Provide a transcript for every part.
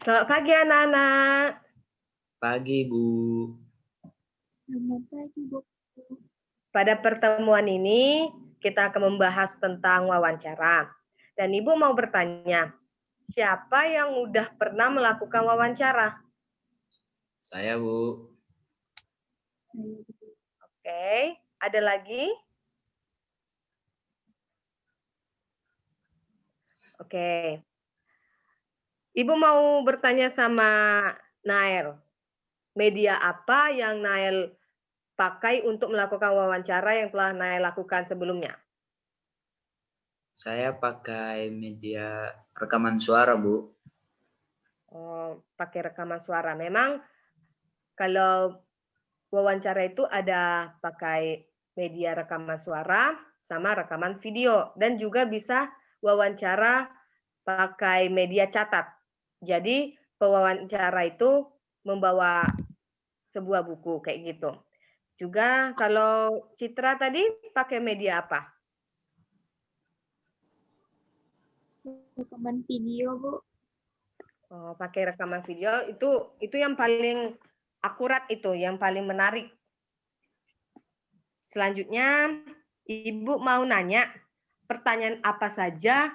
Selamat pagi anak-anak. Pagi, Bu. Selamat pagi, Bu. Pada pertemuan ini kita akan membahas tentang wawancara. Dan Ibu mau bertanya, siapa yang udah pernah melakukan wawancara? Saya, Bu. Oke, ada lagi? Oke. Ibu mau bertanya sama Nael. Media apa yang Nael pakai untuk melakukan wawancara yang telah Nael lakukan sebelumnya? Saya pakai media rekaman suara, Bu. Oh, pakai rekaman suara. Memang kalau wawancara itu ada pakai media rekaman suara sama rekaman video dan juga bisa wawancara pakai media catat. Jadi pewawancara itu membawa sebuah buku kayak gitu. Juga kalau Citra tadi pakai media apa? Rekaman video, Bu. Oh, pakai rekaman video itu yang paling akurat itu, yang paling menarik. Selanjutnya, Ibu mau nanya pertanyaan apa saja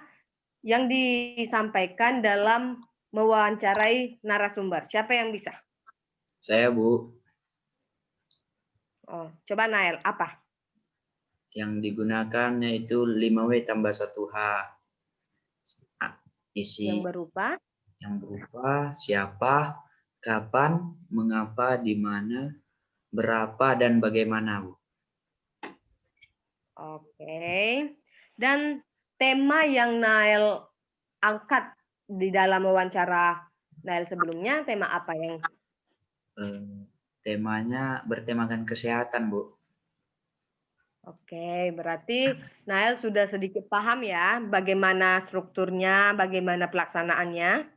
yang disampaikan dalam mewawancarai narasumber. Siapa yang bisa? Saya, Bu. Oh, coba Nael, apa? Yang digunakan yaitu 5W tambah 1H. Isi Yang berupa? yang berupa siapa, kapan, mengapa, di mana, berapa, dan bagaimana, Bu. Oke. Dan tema yang Nael angkat di dalam wawancara Nael sebelumnya, tema apa yang? Temanya bertemakan kesehatan, Bu. Oke, berarti Nael sudah sedikit paham ya bagaimana strukturnya, bagaimana pelaksanaannya.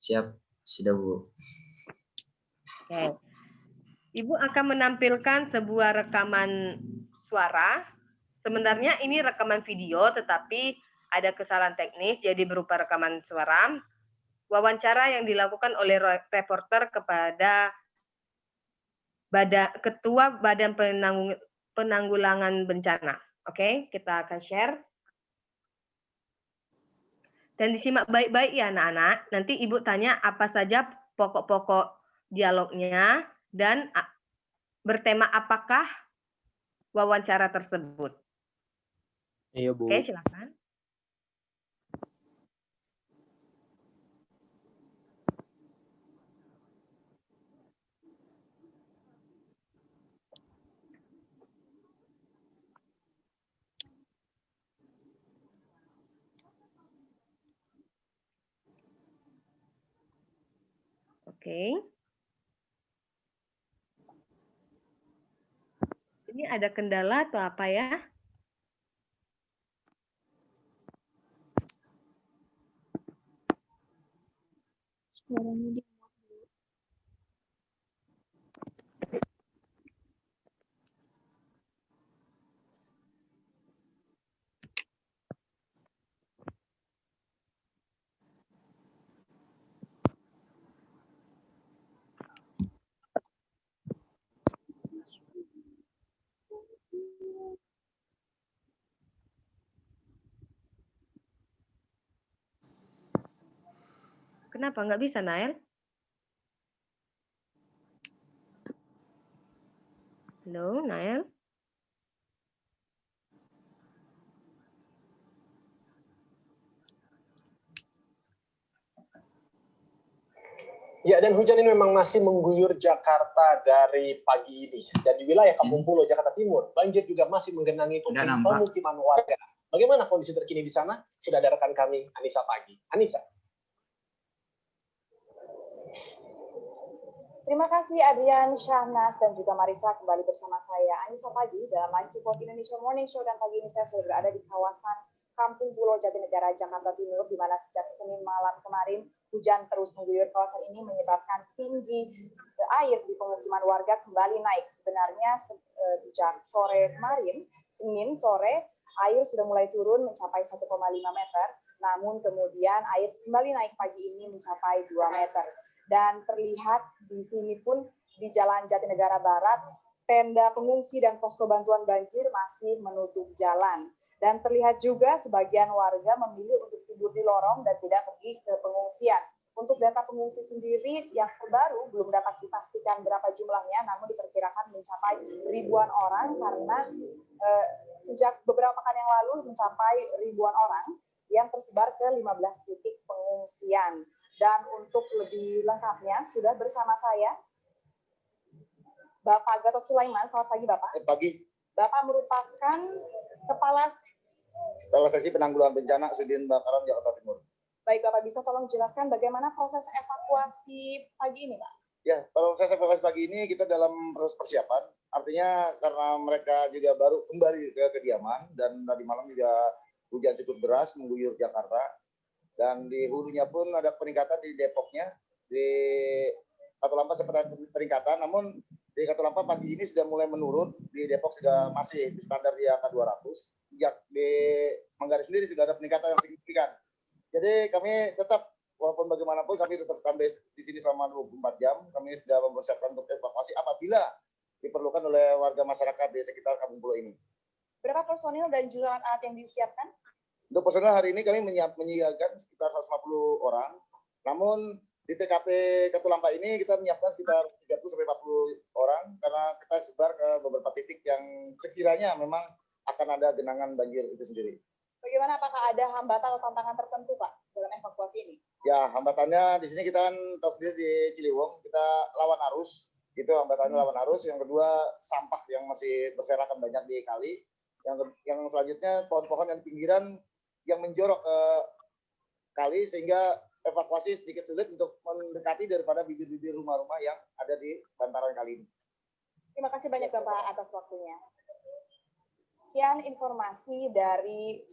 Siap, sudah, Bu. Oke. Ibu akan menampilkan sebuah rekaman suara. Sebenarnya ini rekaman video, tetapi ada kesalahan teknis, jadi berupa rekaman suara. Wawancara yang dilakukan oleh reporter kepada Ketua Badan Penanggulangan Bencana. Oke, kita akan share. Dan disimak baik-baik ya anak-anak. Nanti Ibu tanya apa saja pokok-pokok dialognya dan bertema apakah wawancara tersebut. Iya, Bu. Oke, silakan. Oke. Ini ada kendala atau apa ya? Suaranya di Kenapa nggak bisa, Nael? Halo, Nael? Ya, dan hujan ini memang masih mengguyur Jakarta dari pagi ini. Dan di wilayah Kampung Pulo, Jakarta Timur, banjir juga masih menggenangi pemukiman warga. Bagaimana kondisi terkini di sana? Sudah ada rekan kami, Anissa Pagi. Anissa. Terima kasih Adrian, Syahnas, dan juga Marisa kembali bersama saya, Anissa Pagi, dalam Live Report Indonesia Morning Show. Dan pagi ini saya sudah berada di kawasan Kampung Pulo Jatinegara, Jakarta Timur, di mana sejak Senin malam kemarin hujan terus mengguyur kawasan ini menyebabkan tinggi air di pemukiman warga kembali naik. Sebenarnya sejak sore kemarin, Senin sore, air sudah mulai turun mencapai 1,5 meter Namun kemudian air kembali naik pagi ini mencapai 2 meter. Dan terlihat di sini pun di Jalan Jatinegara Barat, tenda pengungsi dan posko bantuan banjir masih menutup jalan. Dan terlihat juga sebagian warga memilih untuk tidur di lorong dan tidak pergi ke pengungsian. Untuk data pengungsi sendiri yang terbaru belum dapat dipastikan berapa jumlahnya, namun diperkirakan mencapai ribuan orang karena sejak beberapa pekan yang lalu mencapai ribuan orang yang tersebar ke 15 titik pengungsian. Dan untuk lebih lengkapnya sudah bersama saya Bapak Gatot Sulaiman. Selamat pagi Bapak. Pagi. Bapak merupakan Kepala Seksi Penanggulangan Bencana Sudin Bakaran Jakarta Timur. Baik Bapak, bisa tolong jelaskan bagaimana proses evakuasi pagi ini Pak? Ya, proses evakuasi pagi ini kita dalam proses persiapan. Artinya karena mereka juga baru kembali ke kediaman dan tadi malam juga hujan cukup deras mengguyur Jakarta. Dan di hulunya pun ada peningkatan di Depoknya. Di Katulampa sempat ada peningkatan, namun di Katulampa pagi ini sudah mulai menurun. Di Depok sudah masih di standar di angka 200. Di Manggarai sendiri sudah ada peningkatan yang signifikan. Jadi kami tetap, walaupun bagaimanapun kami tetap standby di sini selama 24 jam. Kami sudah mempersiapkan untuk evakuasi apabila diperlukan oleh warga masyarakat di sekitar Kampung Pulo ini. Berapa personil dan juga alat yang disiapkan? Untuk personel hari ini kami menyiagakan sekitar 150 orang. Namun di TKP Katulampa ini kita menyiapkan sekitar 30-40 orang karena kita sebar ke beberapa titik yang sekiranya memang akan ada genangan banjir itu sendiri. Bagaimana, apakah ada hambatan atau tantangan tertentu Pak dalam evakuasi ini? Ya, hambatannya di sini kita kan tahu sendiri di Ciliwung kita lawan arus. Itu hambatannya lawan arus. Yang kedua sampah yang masih berserakan banyak di kali. Yang selanjutnya pohon-pohon yang pinggiran yang menjorok ke kali sehingga evakuasi sedikit sulit untuk mendekati daripada bibir-bibir rumah-rumah yang ada di bantaran kali ini. Terima kasih banyak Bapak atas waktunya. Sekian informasi dari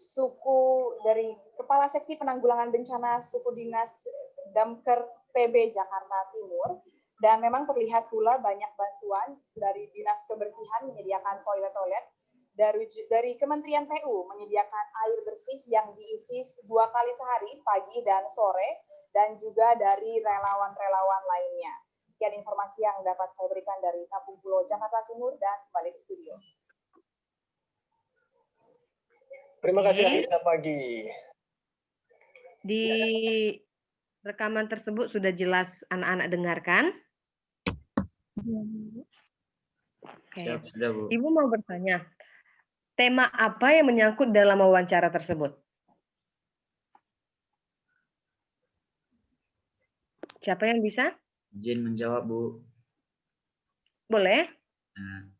Kepala Seksi Penanggulangan Bencana Suku Dinas Damker PB Jakarta Timur. Dan memang terlihat pula banyak bantuan dari Dinas Kebersihan menyediakan toilet-toilet, dari Kementerian PU menyediakan air bersih yang diisi 2 kali sehari, pagi dan sore, dan juga dari relawan-relawan lainnya. Sekian informasi yang dapat saya berikan dari Kampung Pulo Jakarta Timur dan kembali ke studio. Terima kasih Anissa Pagi. Di rekaman tersebut sudah jelas anak-anak dengarkan? Iya, Bu. Oke. Siap, sudah Bu. Ibu mau bertanya, tema apa yang menyangkut dalam wawancara tersebut? Siapa yang bisa? Izin menjawab Bu. Boleh? Nah,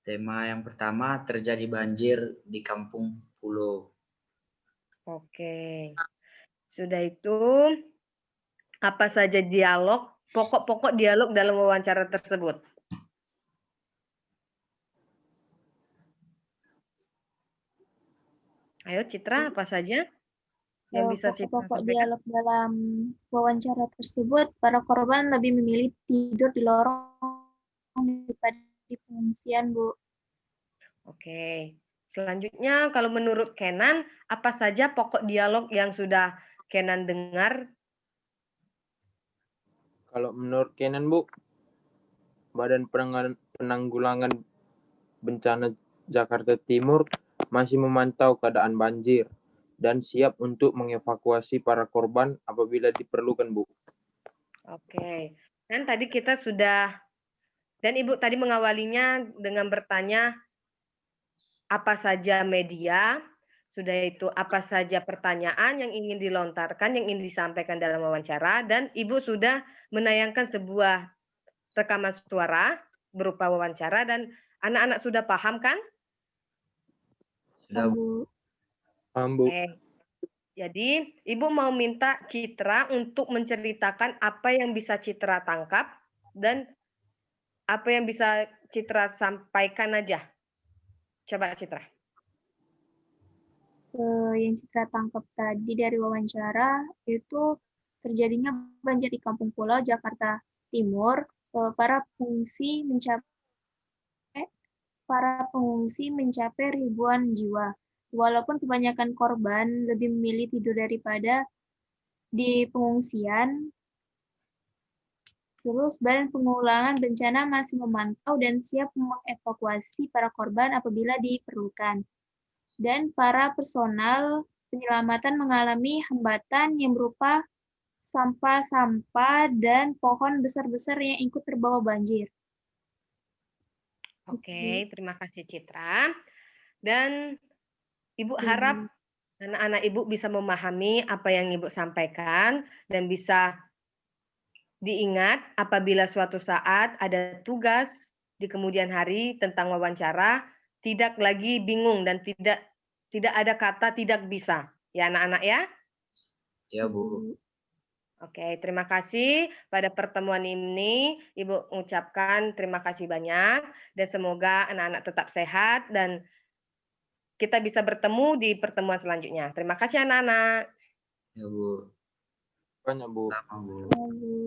tema yang pertama terjadi banjir di Kampung Pulo. Oke. Sudah itu, apa saja dialog, pokok-pokok dialog dalam wawancara tersebut? Ayo Citra, apa saja yang bisa Citra Pokok-pokok sampaikan? dialog dalam wawancara tersebut, para korban lebih memilih tidur di lorong daripada di pengungsian, Bu. Oke. Selanjutnya, kalau menurut Kenan, apa saja pokok dialog yang sudah Kenan dengar? Kalau menurut Kenan, Bu, Badan Penanggulangan Bencana Jakarta Timur masih memantau keadaan banjir dan siap untuk mengevakuasi para korban apabila diperlukan, Bu. Oke. Dan tadi kita sudah, dan Ibu tadi mengawalinya dengan bertanya apa saja media, sudah itu apa saja pertanyaan yang ingin dilontarkan, yang ingin disampaikan dalam wawancara, dan Ibu sudah menayangkan sebuah rekaman suara berupa wawancara, dan anak-anak sudah paham kan? Sudah Bu. Bu. Paham, Bu. Jadi, Ibu mau minta Citra untuk menceritakan apa yang bisa Citra tangkap dan apa yang bisa Citra sampaikan aja. Coba Citra. Yang Citra tangkap tadi dari wawancara itu terjadinya banjir di Kampung Pulau Jakarta Timur. Para pengungsi mencapai ribuan jiwa. walaupun kebanyakan korban lebih memilih tidur daripada di pengungsian, terus Badan Penanggulangan Bencana masih memantau dan siap mengevakuasi para korban apabila diperlukan. Dan para personal penyelamatan mengalami hambatan yang berupa sampah-sampah dan pohon besar-besar yang ikut terbawa banjir. Oke, terima kasih Citra. Dan Ibu harap anak-anak Ibu bisa memahami apa yang Ibu sampaikan dan bisa diingat apabila suatu saat ada tugas di kemudian hari tentang wawancara, tidak lagi bingung dan tidak ada kata tidak bisa. Ya anak-anak ya? Ya, Bu. Oke, terima kasih. Pada pertemuan ini, Ibu mengucapkan terima kasih banyak dan semoga anak-anak tetap sehat dan kita bisa bertemu di pertemuan selanjutnya. Terima kasih anak-anak. Ya, Bu. Banyak, Bu. Sama, Bu. Lalu